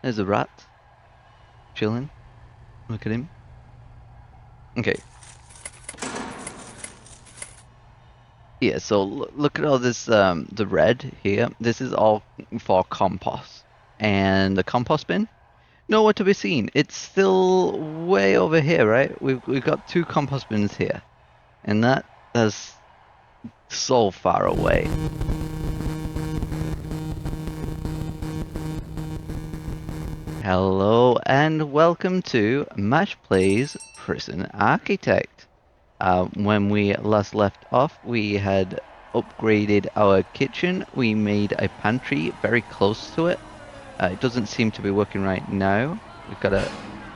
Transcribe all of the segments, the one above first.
There's a rat. Chilling. Look at him. Okay. Yeah, so look at all this, the red here. This is all for compost. And the compost bin? Nowhere to be seen. It's still way over here, right? We've got two compost bins here. And that's so far away. Hello and welcome to Mash Plays Prison Architect. When we last left off, we had upgraded our kitchen. We made a pantry very close to it. It doesn't seem to be working right now. We've got to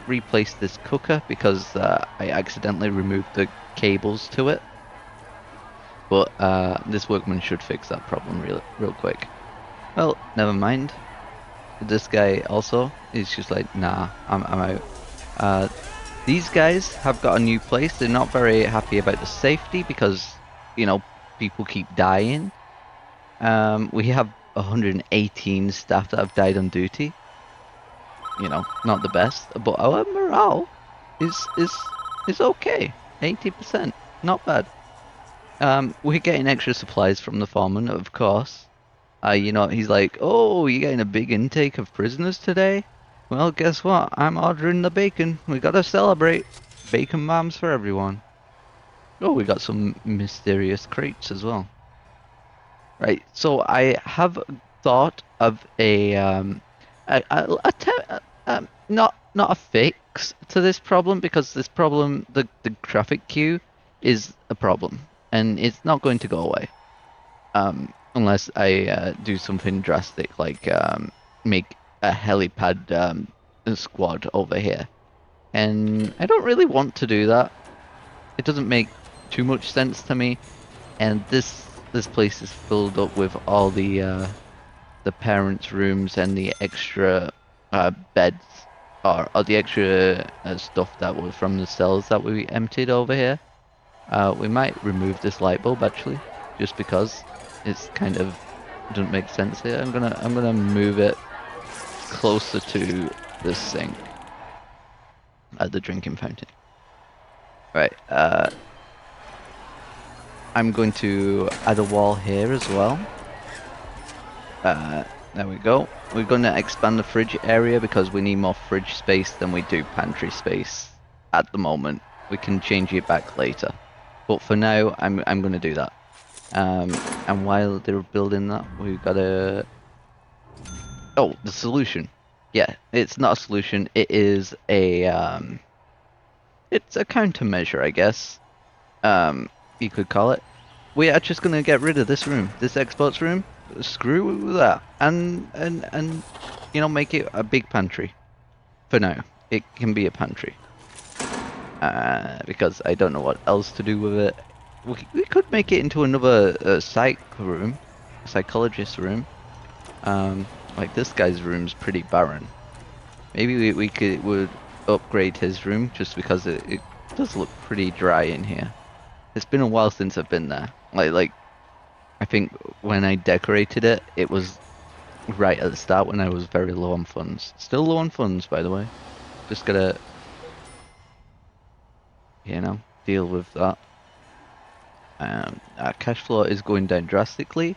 replace this cooker because I accidentally removed the cables to it. But this workman should fix that problem real quick. Well, never mind. This guy also is just like, nah, I'm out. These guys have got a new place. They're not very happy about the safety because, you know, people keep dying. We have 118 staff that have died on duty. You know, not the best, but our morale is okay. 80%, not bad. We're getting extra supplies from the foreman, of course. You know, he's like, oh, you're getting a big intake of prisoners today? Well, guess what? I'm ordering the bacon. We gotta celebrate. Bacon bombs for everyone. Oh, we got some mysterious crates as well. Right, so I have thought of not a fix to this problem because this problem, the graphic queue, is a problem and it's not going to go away. Unless I do something drastic like make a helipad squad over here. And I don't really want to do that. It doesn't make too much sense to me. And this place is filled up with all the parents' rooms and the extra beds or the extra stuff that was from the cells that we emptied over here. We might remove this light bulb actually, just because it's kind of doesn't make sense here. I'm gonna move it closer to the sink at the drinking fountain. Right. I'm going to add a wall here as well. There we go. We're going to expand the fridge area because we need more fridge space than we do pantry space at the moment. We can change it back later, but for now, I'm going to do that. And while they're building that, we've got a... Oh, the solution. Yeah, it's not a solution. It is a it's a countermeasure, I guess. You could call it. We are just gonna get rid of this room, this exports room. Screw that, and you know, make it a big pantry. For now, it can be a pantry. Because I don't know what else to do with it. We could make it into another psych room, psychologist room. Like this guy's room's pretty barren. Maybe we would upgrade his room just because it does look pretty dry in here. It's been a while since I've been there. Like I think when I decorated it, it was right at the start when I was very low on funds. Still low on funds, by the way. Just gotta, you know, deal with that. Our cash flow is going down drastically.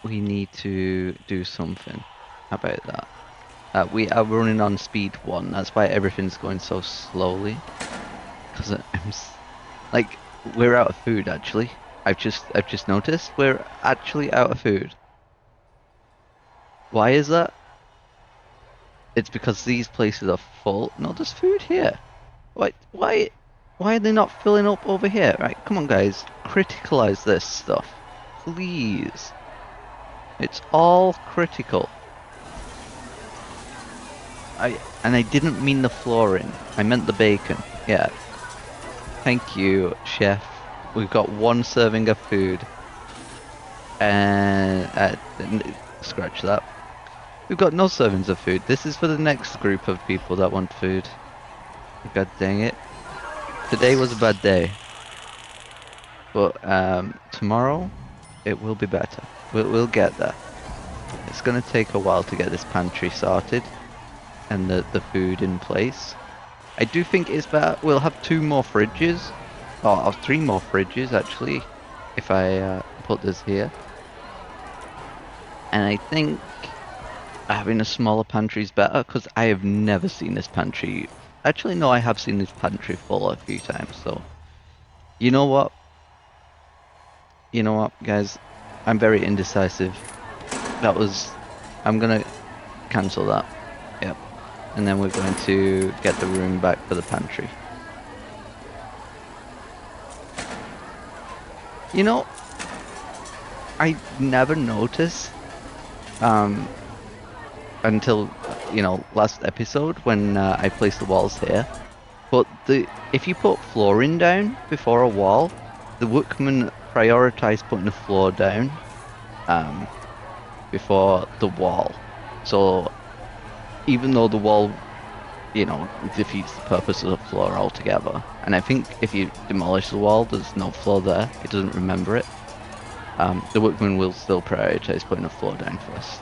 We need to do something about that. We are running on speed 1. That's why everything's going so slowly. Because like, we're out of food actually. I've just noticed we're actually out of food. Why is that? It's because these places are full. No, there's food here. Why are they not filling up over here? Right, come on guys, criticalize this stuff, please. It's all critical. And I didn't mean the flooring. I meant the bacon. Yeah. Thank you, chef. We've got 1 serving of food. And scratch that. We've got no servings of food. This is for the next group of people that want food. God dang it. Today was a bad day. But tomorrow it will be better. We'll get there. It's gonna take a while to get this pantry sorted and the food in place. I do think it's better. We'll have 2 more fridges, or 3 more fridges actually, if I put this here. And I think having a smaller pantry is better because I have never seen this pantry. Actually, no, I have seen this pantry full a few times. So, you know what? You know what, guys? I'm very indecisive. That was. I'm gonna cancel that. Yep. And then we're going to get the room back for the pantry. You know, I never noticed until last episode when I placed the walls here. But if you put flooring down before a wall, the workmen prioritize putting the floor down before the wall. So even though the wall, defeats the purpose of the floor altogether, and I think if you demolish the wall, there's no floor there. It doesn't remember it. The workmen will still prioritize putting the floor down first.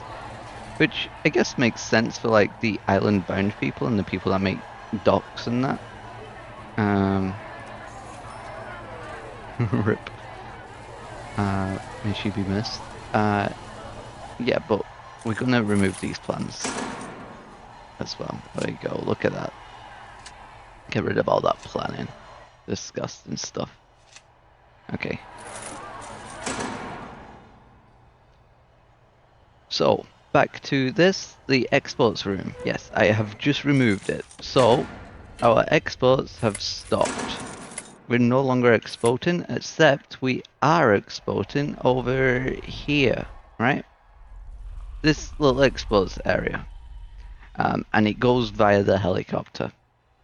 Which I guess makes sense for like the island-bound people and the people that make docks and that. Rip. May she be missed. Yeah, but we're gonna remove these plants as well. There you go. Look at that. Get rid of all that planning. Disgusting stuff. Okay. So back to this, the exports room. Yes, I have just removed it. So our exports have stopped. We're no longer exporting, except we are exporting over here, right? This little exports area. And it goes via the helicopter.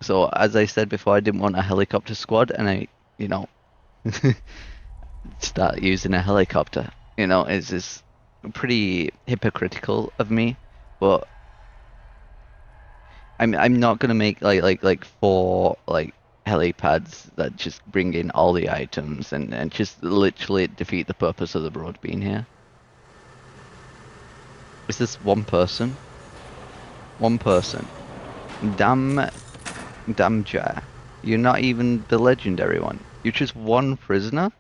So as I said before, I didn't want a helicopter squad, and I, start using a helicopter. It's just pretty hypocritical of me, but I'm not gonna make like 4 like helipads that just bring in all the items and just literally defeat the purpose of the road being here. Is this one person? One person. Damn Jar. You're not even the legendary one. You're just one prisoner?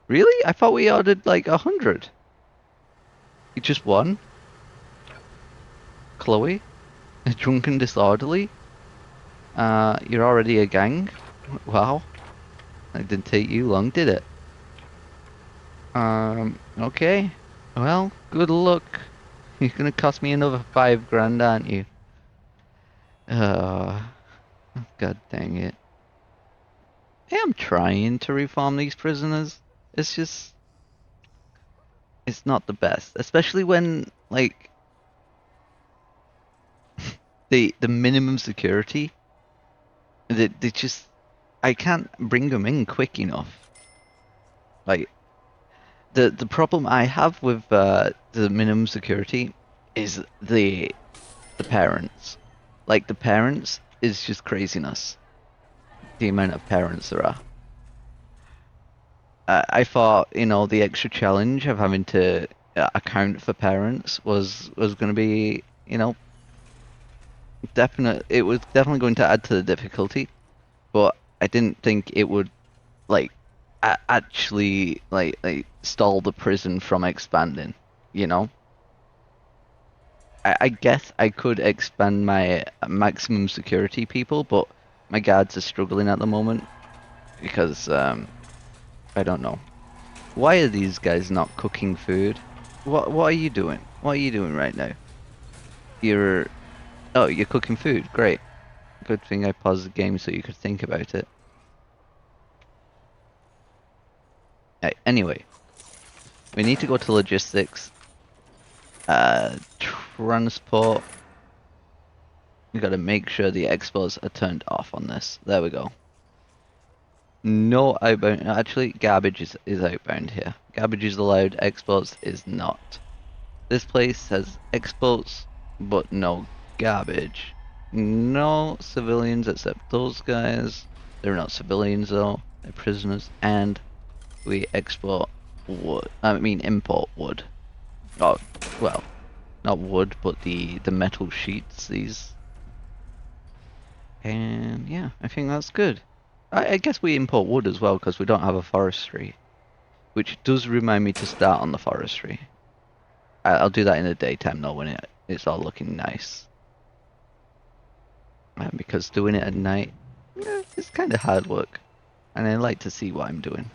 Really? I thought we ordered like 100. You just one? Chloe? A drunken disorderly? You're already a gang? Wow. It didn't take you long, did it? Okay. Well, good luck. You're gonna cost me another 5 grand, aren't you? Uh, God dang it. I am trying to reform these prisoners. It's just, it's not the best. Especially when, like, the minimum security, they just, I can't bring them in quick enough. Like, the problem I have with the minimum security is the parents. Like, the parents is just craziness. The amount of parents there are. I thought, the extra challenge of having to account for parents was going to be, definite. It was definitely going to add to the difficulty, but I didn't think it would like actually like stall the prison from expanding. You know, I guess I could expand my maximum security people, but my guards are struggling at the moment because I don't know. Why are these guys not cooking food? What are you doing? What are you doing right now? You're Oh, you're cooking food. Great. Good thing I paused the game so you could think about it. Anyway, we need to go to logistics. Transport. We gotta make sure the exports are turned off on this. There we go. No outbound. Actually, garbage is outbound here. Garbage is allowed. Exports is not. This place has exports, but no garbage. No civilians except those guys. They're not civilians though. They're prisoners. And we export wood. I mean import wood. Oh, well. not wood, but the metal sheets. These, and yeah, I think that's good. I guess we import wood as well because we don't have a forestry, which does remind me to start on the forestry. I'll do that in the daytime though when it's all looking nice. Because doing it at night, it's kind of hard work, and I like to see what I'm doing.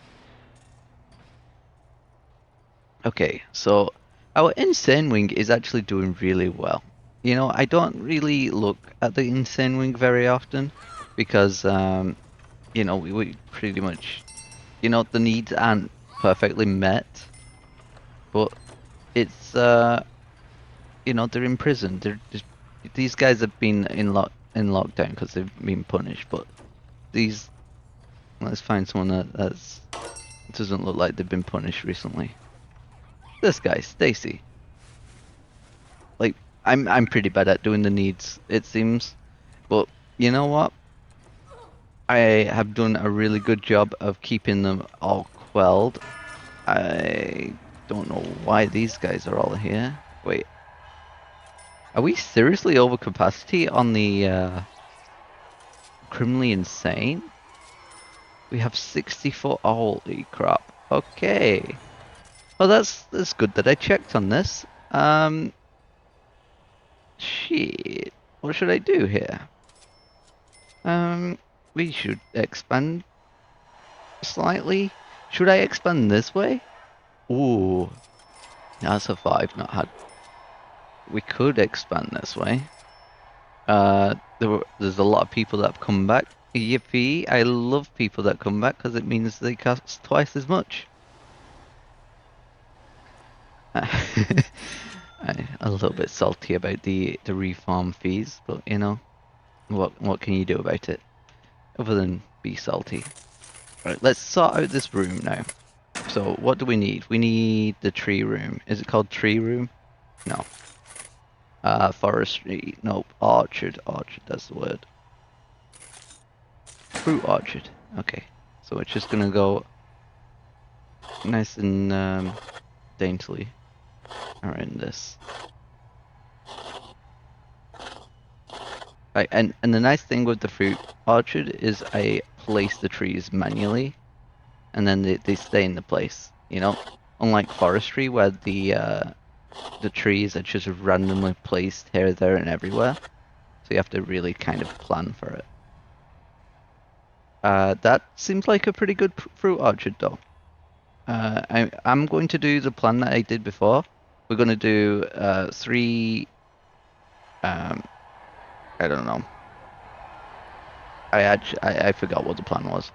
Okay, so our insane wing is actually doing really well. You know, I don't really look at the insane wing very often because, you know, we pretty much, you know, the needs aren't perfectly met, but it's, you know, they're in prison. They're just, these guys have been in lockdown because they've been punished, but these, let's find someone that's doesn't look like they've been punished recently. This guy, Stacy. Like I'm pretty bad at doing the needs, it seems. But you know what? I have done a really good job of keeping them all quelled. I don't know why these guys are all here. Wait, are we seriously over capacity on the criminally insane? We have 64. Holy crap. Okay. Well, that's good that I checked on this. Shit. What should I do here? We should expand slightly. Should I expand this way? Ooh, that's a 5 not had. We could expand this way. There's a lot of people that have come back. Yippee! I love people that come back because it means they cost twice as much. I'm a little bit salty about the reform fees, but you know, what can you do about it other than be salty? Right, let's sort out this room now. So what do we need? We need the tree room. Is it called tree room? No. Forestry. Nope. Orchard. Orchard, that's the word. Fruit orchard. Okay. So it's just gonna go nice and daintily around this. Right, and the nice thing with the fruit orchard is I place the trees manually, and then they stay in the place. You know, unlike forestry where the trees are just randomly placed here, there, and everywhere. So you have to really kind of plan for it. That seems like a pretty good fruit orchard, though. I'm going to do the plan that I did before. We're going to do three. Um, I don't know. I forgot what the plan was.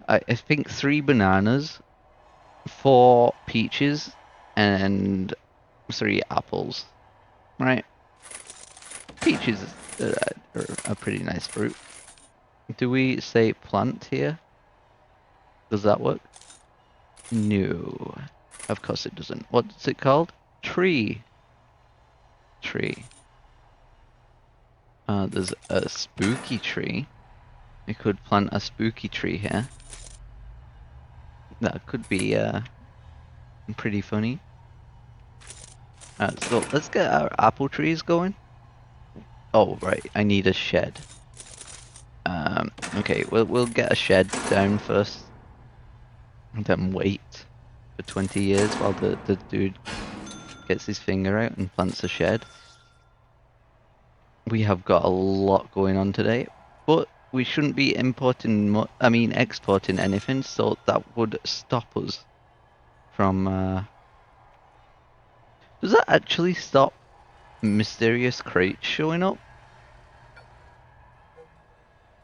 I think 3 bananas, 4 peaches, and 3 apples. Right? Peaches are a pretty nice fruit. Do we say plant here? Does that work? No. Of course it doesn't. What's it called? Tree. Tree. There's a spooky tree. We could plant a spooky tree here. That could be pretty funny. So let's get our apple trees going. Oh right, I need a shed. Okay, we'll get a shed down first, and then wait for 20 years while the dude gets his finger out and plants a shed. We have got a lot going on today, but we shouldn't be exporting anything, so that would stop us from. Does that actually stop mysterious crates showing up?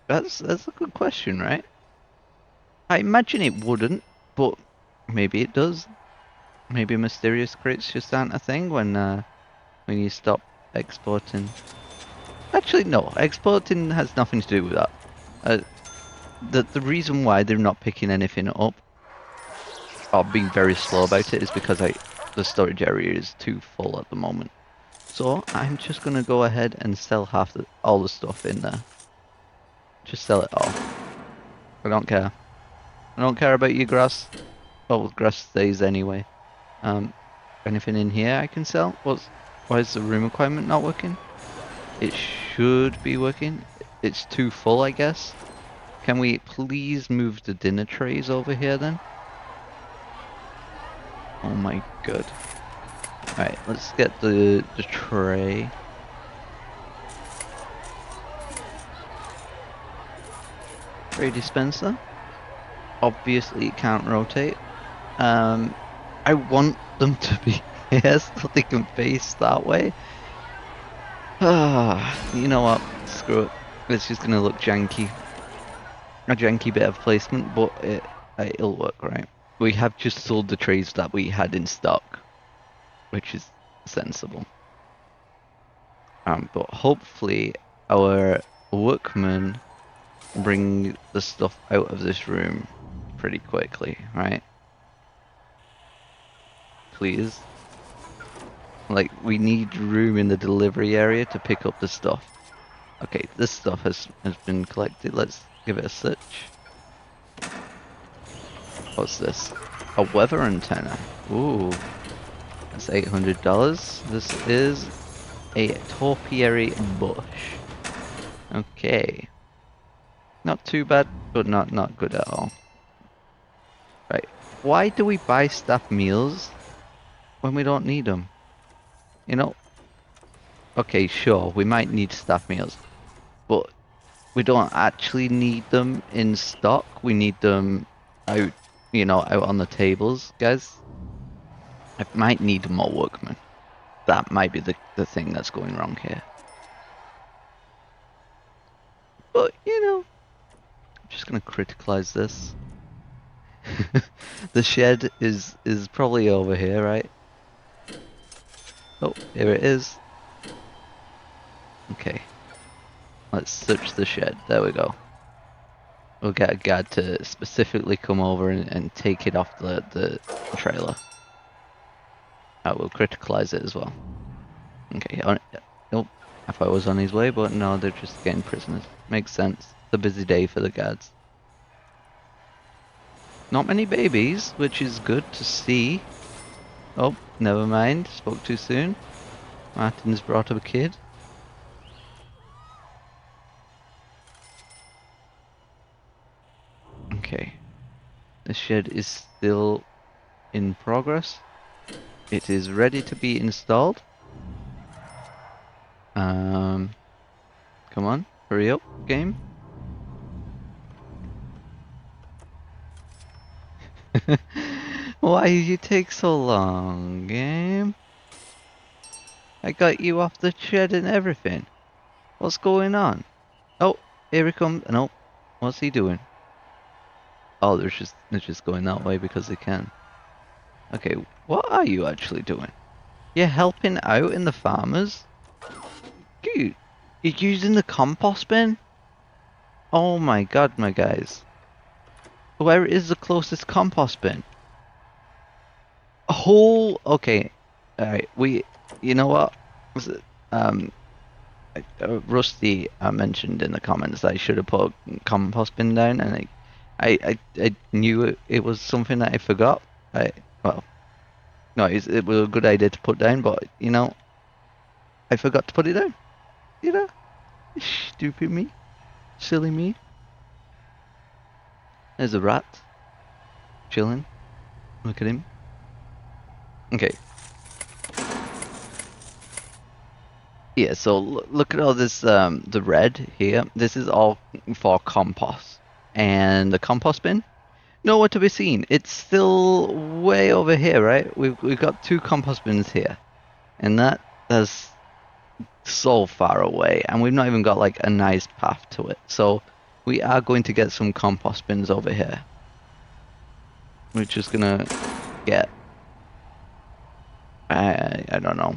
That's a good question, right? I imagine it wouldn't, but maybe it does. Maybe mysterious crates just aren't a thing when you stop exporting. Actually, no. Exporting has nothing to do with that. Uh, the reason why they're not picking anything up or being very slow about it is because the storage area is too full at the moment. So I'm just gonna go ahead and sell all the stuff in there. Just sell it all. I don't care. I don't care about your grass. Oh, grass stays anyway. Um, Anything in here I can sell? Why is the room requirement not working? It should be working. It's too full, I guess. Can we please move the dinner trays over here then? Oh my god. Alright, let's get the tray. Tray dispenser. Obviously it can't rotate. I want them to be here so they can face that way. You know what? Screw it. It's just gonna look janky. A janky bit of placement, but it'll work, right? We have just sold the trays that we had in stock, which is sensible. But hopefully our workmen bring the stuff out of this room pretty quickly, right? Please. Like, we need room in the delivery area to pick up the stuff. Okay, this stuff has been collected. Let's give it a search. What's this? A weather antenna. Ooh, that's $800. This is a topiary bush. Okay. Not too bad, but not good at all. Right. Why do we buy staff meals when we don't need them? You know? Okay, sure, we might need staff meals, but we don't actually need them in stock. We need them out, out on the tables, guys. I might need more workmen. That might be the thing that's going wrong here. But, I'm just gonna criticalize this. The shed is probably over here, right? Oh, here it is. Okay. Let's search the shed. There we go. We'll get a guard to specifically come over and take it off the trailer. I will criticalize it as well. Okay, nope. I thought it was on his way, but no, they're just getting prisoners. Makes sense. It's a busy day for the guards. Not many babies, which is good to see. Oh, never mind. Spoke too soon. Martin's brought up a kid. Okay. The shed is still in progress. It is ready to be installed. Come on, hurry up, game. Why did you take so long, game? I got you off the shed and everything. What's going on? Oh, here he comes. Nope. What's he doing? Oh, they're just going that way because they can. Okay, what are you actually doing? You're helping out in the farmers? Dude, you're using the compost bin? Oh my god, my guys. Where is the closest compost bin? Okay. Alright, you know what? Was it, Rusty mentioned in the comments that I should have put a compost bin down, and I knew it was something that I forgot. Well, no, it was a good idea to put down, but, I forgot to put it down. You know? Stupid me. Silly me. There's a rat. Chilling. Look at him. Okay. Yeah, so look at all this, the red here. This is all for compost. And the compost bin? Nowhere to be seen. It's still way over here, right? We've got two compost bins here. And that's so far away. And we've not even got like a nice path to it. So we are going to get some compost bins over here. We're just gonna get, I don't know,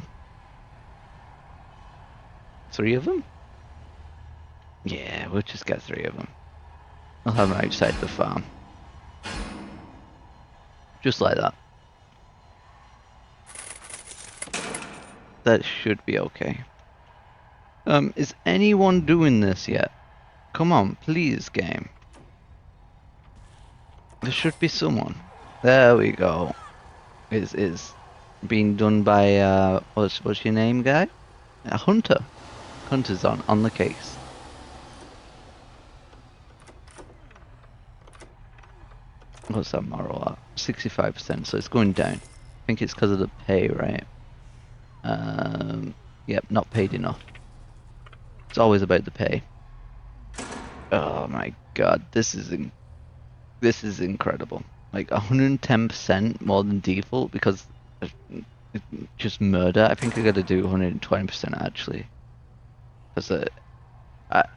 3 of them? Yeah, we'll just get 3 of them. I'll have them outside the farm. Just like that. That should be okay. Is anyone doing this yet? Come on, please, game. There should be someone. There we go. Is. being done by what's your name, guy? A Hunter. Hunter's on the case. What's that moral at? 65%, so it's going down. I think it's because of the pay, right? Yep, not paid enough. It's always about the pay. Oh my god, this is incredible. Like 110% more than default because just murder. I think I got to do 120% actually, because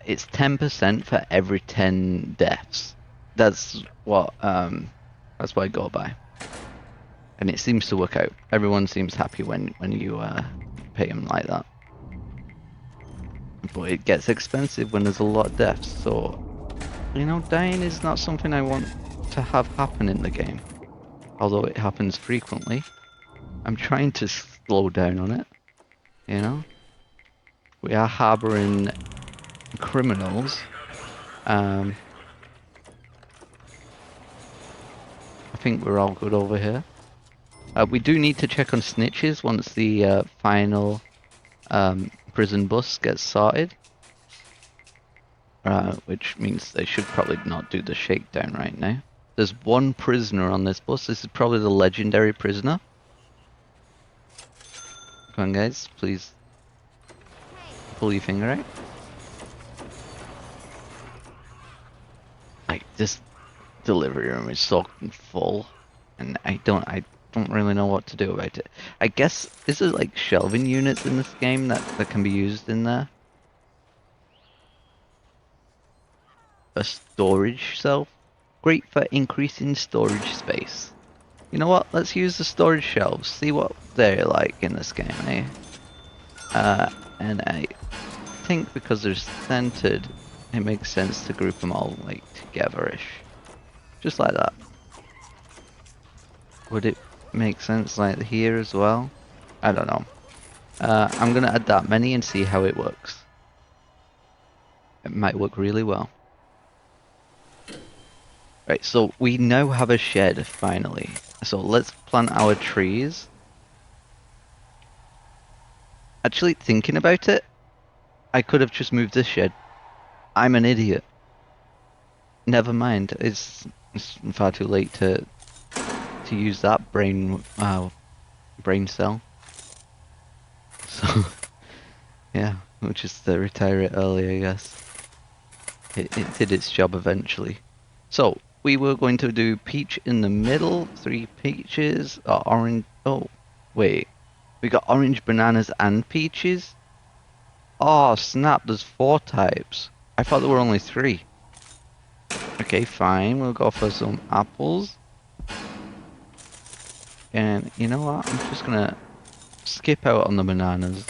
it's 10% for every 10 deaths. That's what I go by, and it seems to work out. Everyone seems happy when you pay them like that. But it gets expensive when there's a lot of deaths. So you know, dying is not something I want to have happen in the game, although it happens frequently. I'm trying to slow down on it. You know, we are harboring criminals. I think we're all good over here. We do need to check on snitches once the final prison bus gets sorted, which means they should probably not do the shakedown right now. There's one prisoner on this bus. This is probably the legendary prisoner. Come on, guys, please pull your finger out. Like, this delivery room is so full, and I don't really know what to do about it. I guess, is there like shelving units in this game that can be used in there? A storage shelf? Great for increasing storage space. You know what? Let's use the storage shelves, see what they're like in this game, eh? And I think because they're centered, it makes sense to group them all like together-ish. Just like that. Would it make sense like here as well? I don't know. I'm gonna add that many and see how it works. It might work really well. Right, so we now have a shed finally. So let's plant our trees. Actually, thinking about it, I could have just moved this shed. I'm an idiot. Never mind. It's far too late to use that brain cell. So yeah, we'll just retire it early, I guess. It did its job eventually. So we were going to do peach in the middle, 3 peaches, orange. Oh, wait, we got orange, bananas, and peaches. Oh snap! There's 4 types. I thought there were only 3. Okay, fine. We'll go for some apples. And you know what? I'm just gonna skip out on the bananas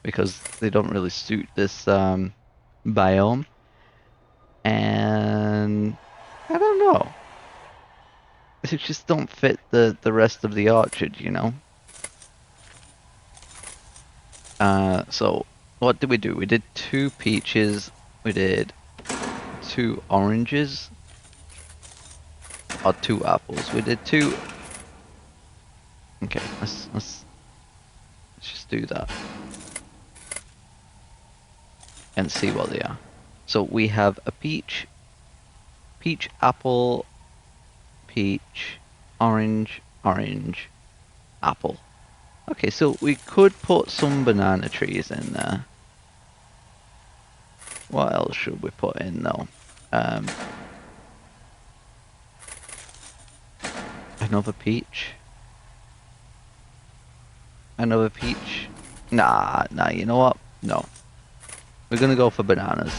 because they don't really suit this biome. And I don't know. They just don't fit the rest of the orchard, you know? So what did we do? We did 2 peaches, we did 2 oranges, or 2 apples. We did 2. Okay, let's just do that and see what they are. So we have a peach, apple, peach, orange, orange, apple. Okay, so we could put some banana trees in there. What else should we put in though? Another peach. Another peach. Nah, you know what? No. We're gonna go for bananas.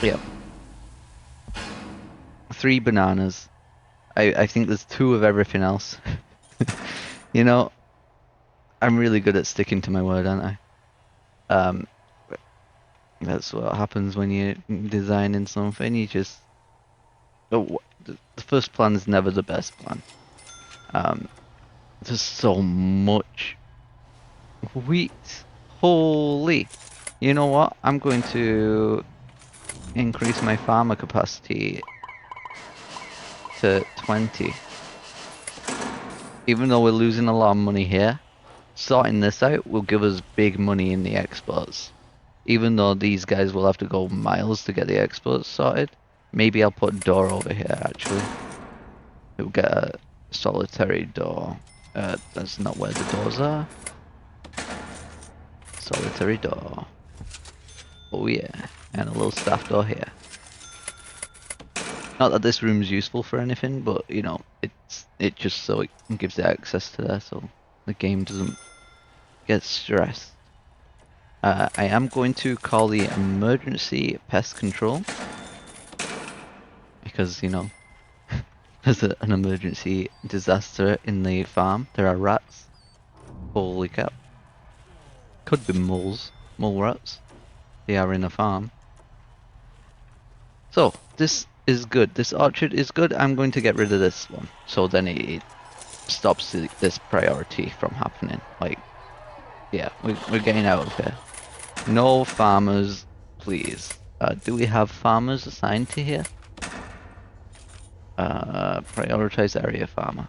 Yep. 3 bananas. I think there's 2 of everything else. You know, I'm really good at sticking to my word, aren't I? Um, that's what happens when you're designing something. You just... Oh, the first plan is never the best plan. There's so much wheat. Holy. You know what? I'm going to increase my farmer capacity to 20. Even though we're losing a lot of money here, sorting this out will give us big money in the exports. Even though these guys will have to go miles to get the exports sorted, maybe I'll put a door over here actually. We'll get a solitary door. That's not where the doors are. Solitary door. Oh yeah, and a little staff door here. Not that this room's useful for anything, but you know, it just so it gives it access to there, so the game doesn't get stressed. I am going to call the emergency pest control because you know there's an emergency disaster in the farm. There are rats. Holy cow! Could be moles, mole rats. They are in a farm. So this is good. This orchard is good. I'm going to get rid of this one, so then it stops this priority from happening. Like, yeah, we're getting out of here. No farmers, please. Do we have farmers assigned to here? Prioritize area farmer.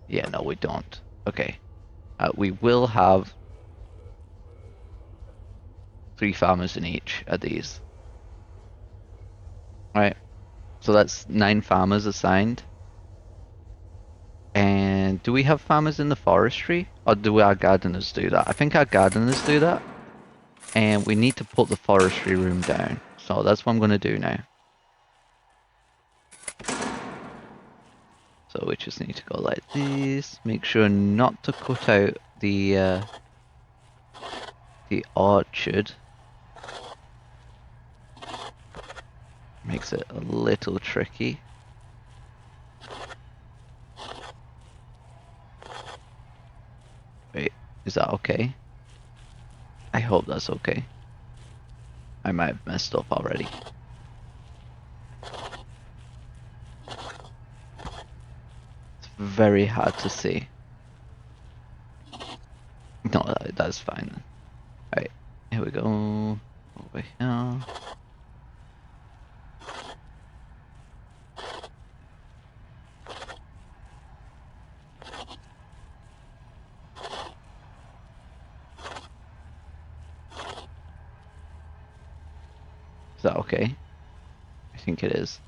Yeah, no, we don't. Okay. We will have 3 farmers in each of these. Alright, so that's 9 farmers assigned. And do we have farmers in the forestry? Or do our gardeners do that? I think our gardeners do that. And we need to put the forestry room down. So that's what I'm going to do now. So we just need to go like this. Make sure not to cut out the orchard. Makes it a little tricky. Wait, is that okay? I hope that's okay. I might have messed up already. It's very hard to see. No, that's fine then. Alright, here we go. Over here. Is that okay? I think it is.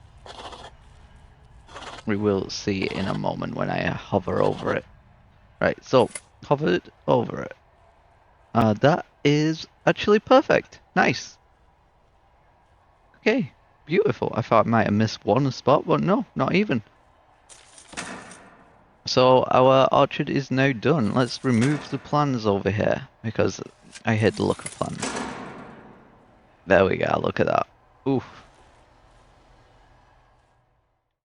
We will see in a moment when I hover over it. Right, so hovered over it. That is actually perfect. Nice. Okay, beautiful. I thought I might have missed one spot, but no, not even. So our orchard is now done. Let's remove the plants over here because I hate the look of plants. There we go, look at that. Oof.